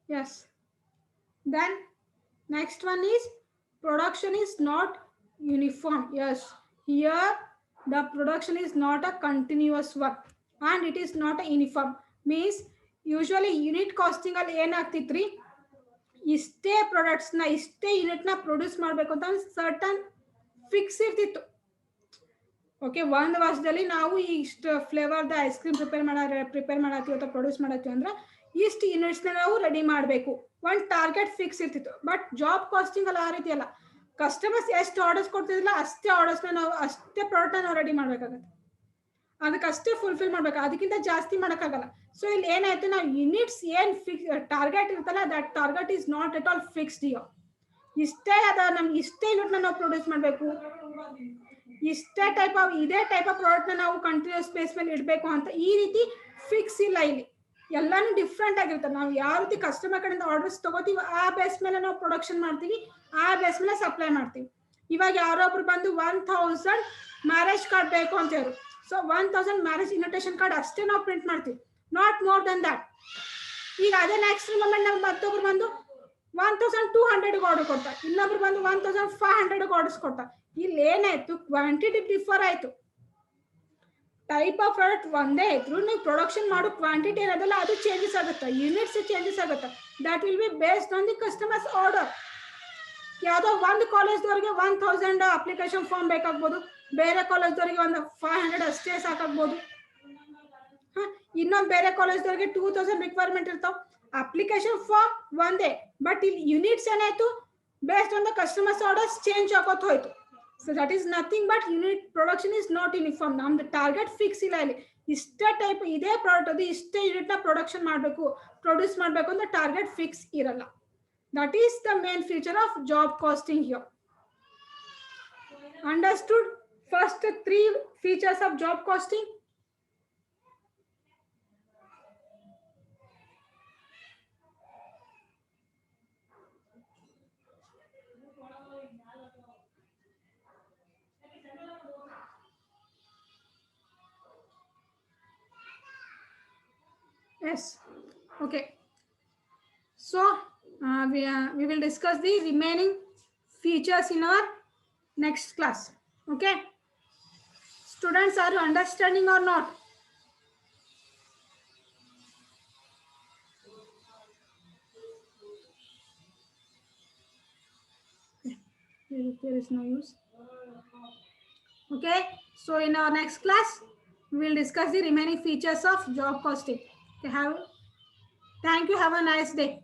yes then next one is production is not uniform yes here the production is not a continuous one and it is not a uniform means usually unit costing ಅಲ್ಲಿ ಏನಾಗ್ತಿತ್ರಿ ಇಷ್ಟೇ ಪ್ರಾಡಕ್ಟ್ಸ್ನ ಇಷ್ಟೇ ಯೂನಿಟ್ನ produce ಮಾಡಬೇಕು ಅಂತ certain fix ಇರ್ತಿತ್ತು okay ಒಂದು ವರ್ಷದಲ್ಲಿ ನಾವು ಇಷ್ಟು ಫ್ಲೇವರ್ದ ಐಸ್ ಕ್ರೀಮ್ ಪ್ರಿಪೇರ್ ಮಾಡತ್ತೀವಿ ಅಥವಾ ಪ್ರೊಡ್ಯೂಸ್ ಮಾಡತ್ತೀವಿ ಅಂದ್ರೆ ಇಷ್ಟು ಯೂನಿಟ್ಸ್ನ ನಾವು ರೆಡಿ ಮಾಡಬೇಕು ಒಂದು ಟಾರ್ಗೆಟ್ ಫಿಕ್ಸ್ ಇರ್ತಿತ್ತು ಬಟ್ ಜಾಬ್ ಕಾಸ್ಟಿಂಗ್ ಅಲ್ಲಿ ಆ ರೀತಿ ಅಲ್ಲ ಕಸ್ಟಮರ್ಸ್ ಎಷ್ಟು ಆರ್ಡರ್ಸ್ ಕೊಡ್ತಿದ್ದಿಲ್ಲ ಅಷ್ಟೇ ಆರ್ಡರ್ಸ್ನ ನಾವು ಅಷ್ಟೇ ಪ್ರಾಡಕ್ಟ್ನ ನಾವು ರೆಡಿ ಮಾಡಬೇಕಾಗತ್ತೆ ಅದಕ್ಕಷ್ಟೇ ಫುಲ್ಫಿಲ್ ಮಾಡ್ಬೇಕು ಅದಕ್ಕಿಂತ ಜಾಸ್ತಿ ಮಾಡೋಕ್ಕಾಗಲ್ಲ ಸೊ ಇಲ್ಲಿ ಏನಾಯ್ತು ನಾವು ಯೂನಿಟ್ಸ್ ಏನು ಟಾರ್ಗೆಟ್ ಇರ್ತಲ್ಲ that target is not at all fixed year ಇಷ್ಟೇ ಅದ ನಮ್ಗೆ ಇಷ್ಟೇ ಯೂನಿಟ್ನ ನಾವು ಪ್ರೊಡ್ಯೂಸ್ ಮಾಡಬೇಕು ಇಷ್ಟೇ ಇದೇ ಟೈಪ್ ಆಫ್ ಪ್ರಾಡಕ್ಟ್ನ ನಾವು ಕಂಟಿನ್ಯೂಸ್ ಬೇಸ್ ಮೇಲೆ ಇಡಬೇಕು ಅಂತ ಈ ರೀತಿ ಫಿಕ್ಸ್ ಇಲ್ಲ ಇಲ್ಲಿ ಎಲ್ಲಾನು ಡಿಫ್ರೆಂಟ್ ಆಗಿರುತ್ತೆ ನಾವು ಯಾವ ರೀತಿ ಕಸ್ಟಮರ್ ಕಡೆಯಿಂದ ಆರ್ಡರ್ಸ್ ತಗೋತೀವಿ ಆ ಬೇಸ್ ಮೇಲೆ ನಾವು ಪ್ರೊಡಕ್ಷನ್ ಮಾಡ್ತೀವಿ ಆ ಬೇಸ್ ಮೇಲೆ ಸಪ್ಲೈ ಮಾಡ್ತೀವಿ ಇವಾಗ ಯಾರೊಬ್ರು ಬಂದು 1000 ಮ್ಯಾರೇಜ್ ಕಾರ್ಡ್ ಬೇಕು ಅಂತ ಹೇಳಿ ಸೊ 1000 ಮ್ಯಾರೇಜ್ ಇನ್ವಿಟೇಷನ್ ಕಾರ್ಡ್ ಅಷ್ಟೇ ನಾವು ಪ್ರಿಂಟ್ ಮಾಡ್ತೀವಿ ನಾಟ್ ಮೋರ್ ದನ್ ದಟ್ ಈಗ ಅದೇ ನೆಕ್ಸ್ಟ್ ಮೊಮೆಂಟ್ ನಾವು ಮತ್ತೊಬ್ರು ಬಂದು 1200 ಆರ್ಡರ್ ಕೊಡ್ತಾರೆ ಇನ್ನೊಬ್ರು ಬಂದು 1500 ಆರ್ಡರ್ಸ್ ಕೊಡ್ತಾರೆ ಇಲ್ಲಿ ಏನಾಯ್ತು ಕ್ವಾಂಟಿಟಿ ಡಿಫರ್ ಆಯ್ತು ಟೈಪ್ ಆಫ್ ಪ್ರಾಡಕ್ಟ್ ಒಂದೇ ಇದ್ರು ನೀವು ಪ್ರೊಡಕ್ಷನ್ ಮಾಡೋ ಕ್ವಾಂಟಿಟಿ ಏನಾದಲ್ಲ ಅದು ಚೇಂಜಸ್ ಆಗುತ್ತೆ ಯೂನಿಟ್ಸ್ ಚೇಂಜಸ್ ಆಗುತ್ತೆ that will be based on the customers order ಯಾವುದೋ ಒಂದು ಕಾಲೇಜ್ದವ್ರಿಗೆ 1000 ಅಪ್ಲಿಕೇಶನ್ ಫಾರ್ಮ್ ಬೇಕಾಗ್ಬೋದು ಬೇರೆ ಕಾಲೇಜ್ದವ್ರಿಗೆ ಒಂದು 500 ಅಷ್ಟೇ ಸಾಕಾಗ್ಬೋದು ಇನ್ನೊಂದು ಬೇರೆ ಕಾಲೇಜ್ದವ್ರಿಗೆ 2000 ರಿಕ್ವೈರ್ಮೆಂಟ್ ಇರ್ತಾವ ಅಪ್ಲಿಕೇಶನ್ ಫಾರ್ಮ್ ಒಂದೇ ಬಟ್ ಇಲ್ಲಿ ಯೂನಿಟ್ಸ್ ಏನಾಯ್ತು based on the customers orders change ಆಗೋತ್ ಹೋಯ್ತು so that is nothing but unit production is not uniform ನಮ್ದು ಟಾರ್ಗೆಟ್ ಫಿಕ್ಸ್ ಇಲ್ಲ ಇಲ್ಲಿ ಇಷ್ಟೇ ಟೈಪ್ ಇದೇ ಪ್ರಾಡಕ್ಟ್ ಅದು ಇಷ್ಟೇ ಯೂನಿಟ್ನ ಪ್ರೊಡಕ್ಷನ್ ಮಾಡಬೇಕು ಪ್ರೊಡ್ಯೂಸ್ ಮಾಡಬೇಕು ಅಂತ ಟಾರ್ಗೆಟ್ ಫಿಕ್ಸ್ ಇರಲ್ಲ that is the main feature of job costing here understood first 3 features of job costing Yes, okay. So we will discuss the remaining features in our next class. Okay. Students, are you understanding or not? There is no use. Okay. So in our next class, we will discuss the remaining features of job costing. Thank you. Have a nice day.